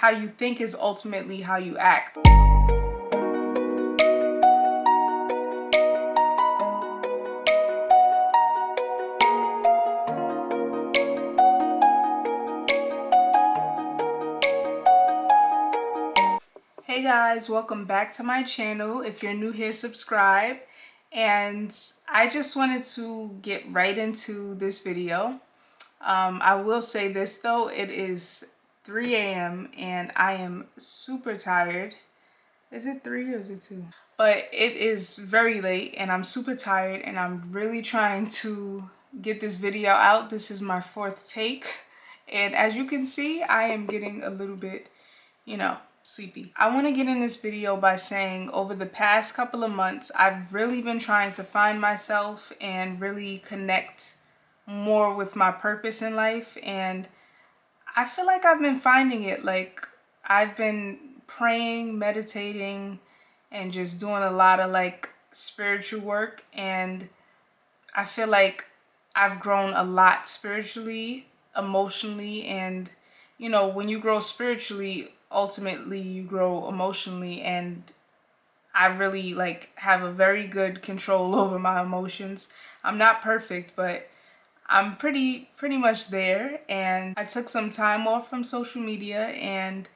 how you think is ultimately how you act. Hey guys, welcome back to my channel. If you're new here, subscribe. And I just wanted to get right into this video. I will say this though, it is 3 a.m. and I am super tired. Is it 3 or is it 2? But it is very late and I'm super tired and I'm really trying to get this video out. This is my 4th take. And as you can see, I am getting a little bit, sleepy. I want to get in this video by saying over the past couple of months, I've really been trying to find myself and really connect more with my purpose in life. And I feel like I've been finding it. Like, I've been praying, meditating, and just doing a lot of like spiritual work. And I feel like I've grown a lot spiritually, emotionally, and when you grow spiritually, ultimately you grow emotionally, and I really like have a very good control over my emotions. I'm not perfect, but I'm pretty much there. And I took some time off from social media and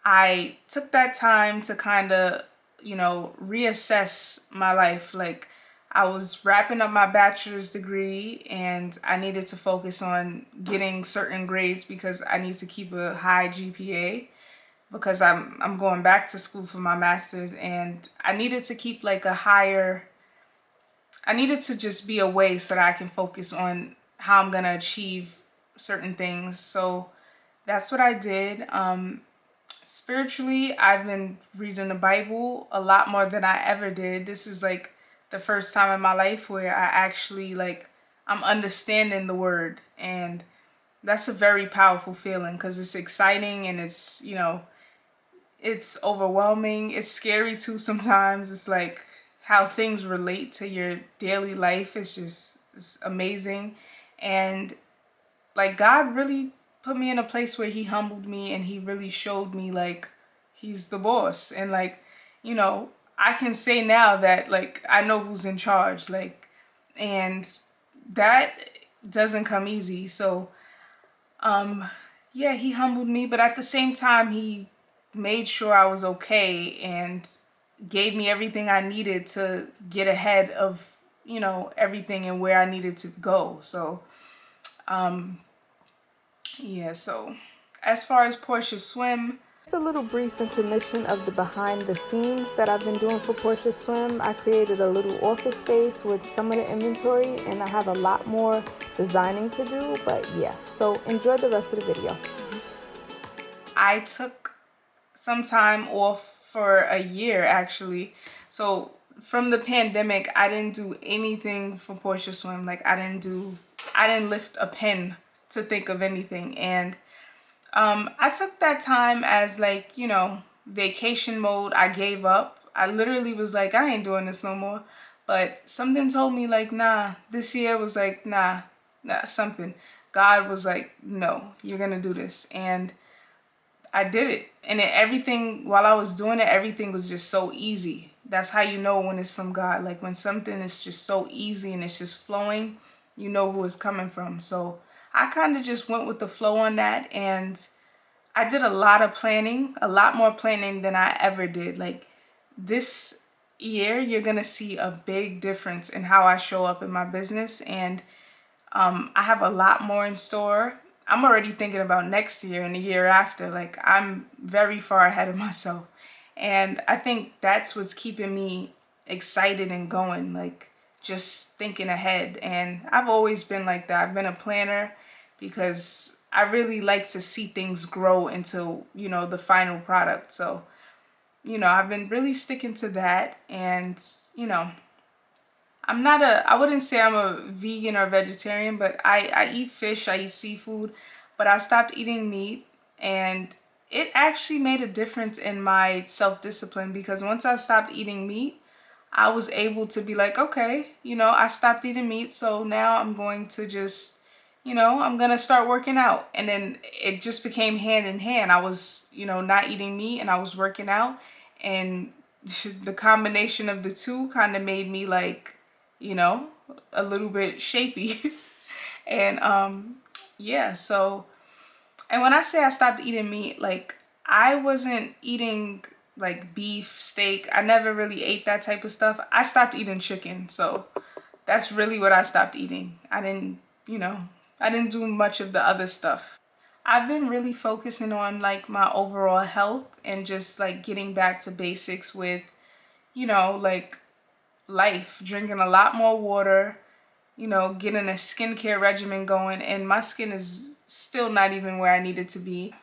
I took that time to kind of, reassess my life. Like, I was wrapping up my bachelor's degree and I needed to focus on getting certain grades because I need to keep a high GPA because I'm going back to school for my master's, and I needed to keep like I needed to just be away so that I can focus on how I'm going to achieve certain things. So that's what I did. Spiritually, I've been reading the Bible a lot more than I ever did. This is like the first time in my life where I actually I'm understanding the word, and that's a very powerful feeling because it's exciting and it's overwhelming. It's scary too sometimes. It's like how things relate to your daily life. It's amazing. And like God really put me in a place where he humbled me and he really showed me like he's the boss. And I can say now that like I know who's in charge. And that doesn't come easy. So yeah, he humbled me, but at the same time he made sure I was okay and gave me everything I needed to get ahead of, everything and where I needed to go. So yeah, so as far as Portia Swim, it's a little brief intermission of the behind the scenes that I've been doing for Portia Swim. I created a little office space with some of the inventory and I have a lot more designing to do, but yeah, so enjoy the rest of the video. I took some time off for a year actually. So from the pandemic, I didn't do anything for Portia Swim. Like I didn't lift a pen to think of anything. And I took that time as like, vacation mode. I gave up. I literally was like, I ain't doing this no more. But something told me like, nah, this year was like, nah, something. God was like, no, you're going to do this. And I did it. And everything, while I was doing it, everything was just so easy. That's how you know when it's from God. Like when something is just so easy and it's just flowing, you know who it's coming from. So I kind of just went with the flow on that. And I did a lot of planning, a lot more planning than I ever did. Like this year, you're going to see a big difference in how I show up in my business. And I have a lot more in store. I'm already thinking about next year and the year after. Like I'm very far ahead of myself. And I think that's what's keeping me excited and going, like just thinking ahead. And I've always been like that. I've been a planner because I really like to see things grow into, the final product. So, I've been really sticking to that. And, I wouldn't say I'm a vegan or vegetarian, but I eat fish, I eat seafood, but I stopped eating meat, and it actually made a difference in my self-discipline because once I stopped eating meat, I was able to be like, okay, I stopped eating meat, so now I'm going to just, I'm gonna start working out. And then it just became hand in hand. I was, not eating meat and I was working out. And the combination of the two kind of made me like, you know, a little bit shapy. And yeah, so, and when I say I stopped eating meat, like I wasn't eating like beef, steak. I never really ate that type of stuff. I stopped eating chicken. So that's really what I stopped eating. You know, I didn't do much of the other stuff. I've been really focusing on like my overall health and just like getting back to basics with, like life, drinking a lot more water, getting a skincare regimen going, and my skin is still not even where I need it to be.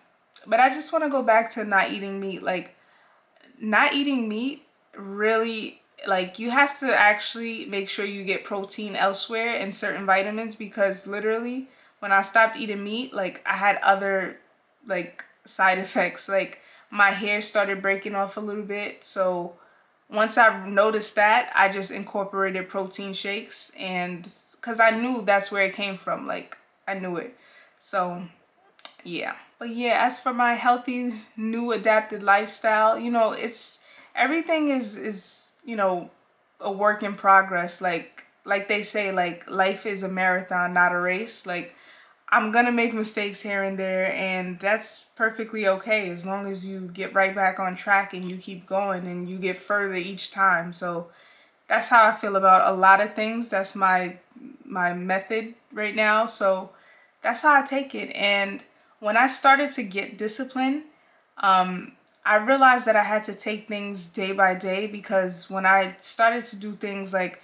But I just want to go back to not eating meat. Like, not eating meat really, like, you have to actually make sure you get protein elsewhere and certain vitamins, because literally when I stopped eating meat, like I had other like side effects. Like my hair started breaking off a little bit. So once I noticed that, I just incorporated protein shakes, and because I knew that's where it came from. Like I knew it. So yeah. But yeah, as for my healthy new adapted lifestyle, it's everything is, a work in progress. Like they say, like life is a marathon, not a race. Like I'm gonna make mistakes here and there, and that's perfectly okay as long as you get right back on track and you keep going and you get further each time. So that's how I feel about a lot of things. That's my method right now. So that's how I take it. And when I started to get discipline, I realized that I had to take things day by day, because when I started to do things like,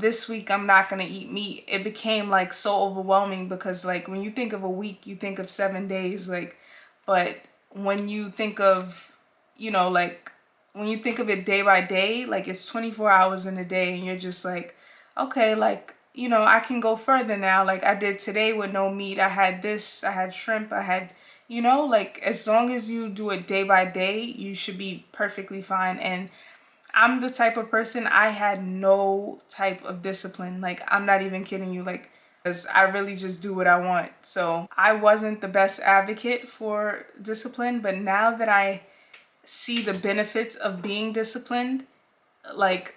this week I'm not gonna eat meat, it became like so overwhelming, because like when you think of a week, you think of 7 days, like, but when you think of, like when you think of it day by day, like it's 24 hours in a day, and you're just like, okay, like, I can go further now. Like I did today with no meat. I had this, I had shrimp, I had, like as long as you do it day by day, you should be perfectly fine. And I'm the type of person, I had no type of discipline. Like I'm not even kidding you. Like, because I really just do what I want. So I wasn't the best advocate for discipline, but now that I see the benefits of being disciplined, like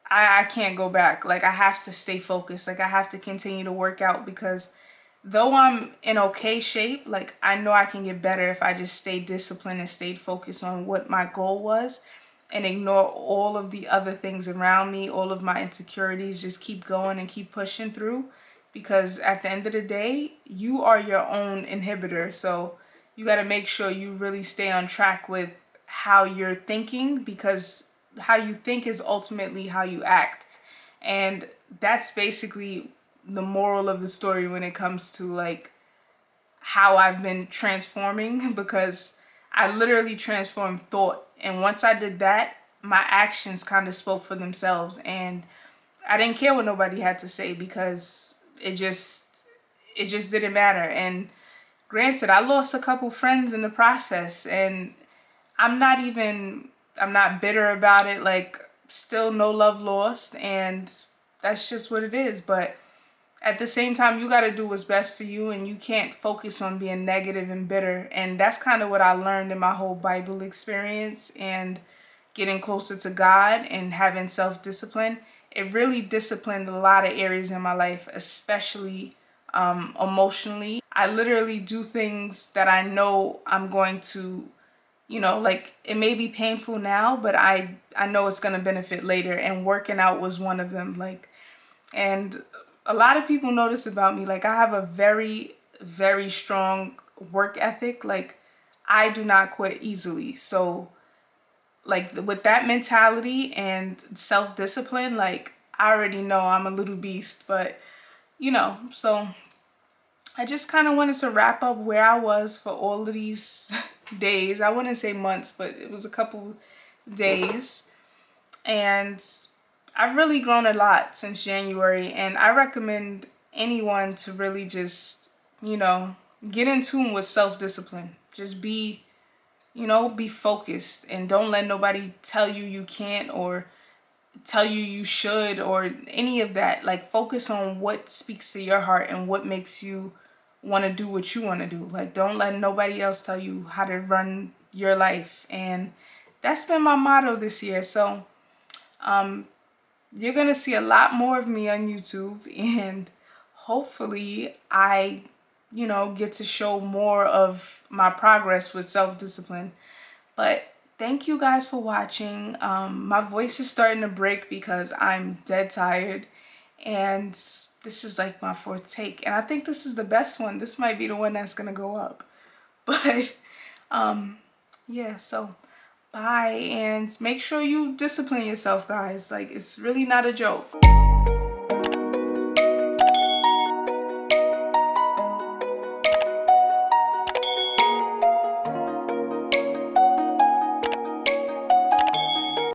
I can't go back. Like I have to stay focused. Like I have to continue to work out, because though I'm in okay shape, like I know I can get better if I just stay disciplined and stayed focused on what my goal was, and ignore all of the other things around me, all of my insecurities, just keep going and keep pushing through, because at the end of the day, you are your own inhibitor. So you got to make sure you really stay on track with how you're thinking, because how you think is ultimately how you act. And that's basically the moral of the story when it comes to like how I've been transforming, because I literally transformed thought. And once I did that, my actions kind of spoke for themselves, and I didn't care what nobody had to say, because it just didn't matter. And granted, I lost a couple friends in the process, and I'm not even, I'm not bitter about it. Like, still no love lost, and that's just what it is. But at the same time, you got to do what's best for you, and you can't focus on being negative and bitter. And that's kind of what I learned in my whole Bible experience and getting closer to God and having self-discipline. It really disciplined a lot of areas in my life, especially emotionally. I literally do things that I know I'm going to, like it may be painful now, but I know it's going to benefit later, and working out was one of them. Like, and a lot of people notice about me, like I have a very, very strong work ethic. Like I do not quit easily. So like with that mentality and self-discipline, like I already know I'm a little beast. But so I just kind of wanted to wrap up where I was for all of these days. I wouldn't say months, but it was a couple days. And I've really grown a lot since January, and I recommend anyone to really just, get in tune with self-discipline. Just be focused, and don't let nobody tell you you can't, or tell you you should or any of that. Like, focus on what speaks to your heart and what makes you want to do what you want to do. Like, don't let nobody else tell you how to run your life. And that's been my motto this year. So you're gonna see a lot more of me on YouTube, and hopefully I, get to show more of my progress with self-discipline. But thank you guys for watching. My voice is starting to break because I'm dead tired, and this is like my fourth take, and I think this is the best one. This might be the one that's gonna go up. But yeah, so bye, and make sure you discipline yourself, guys. Like, it's really not a joke.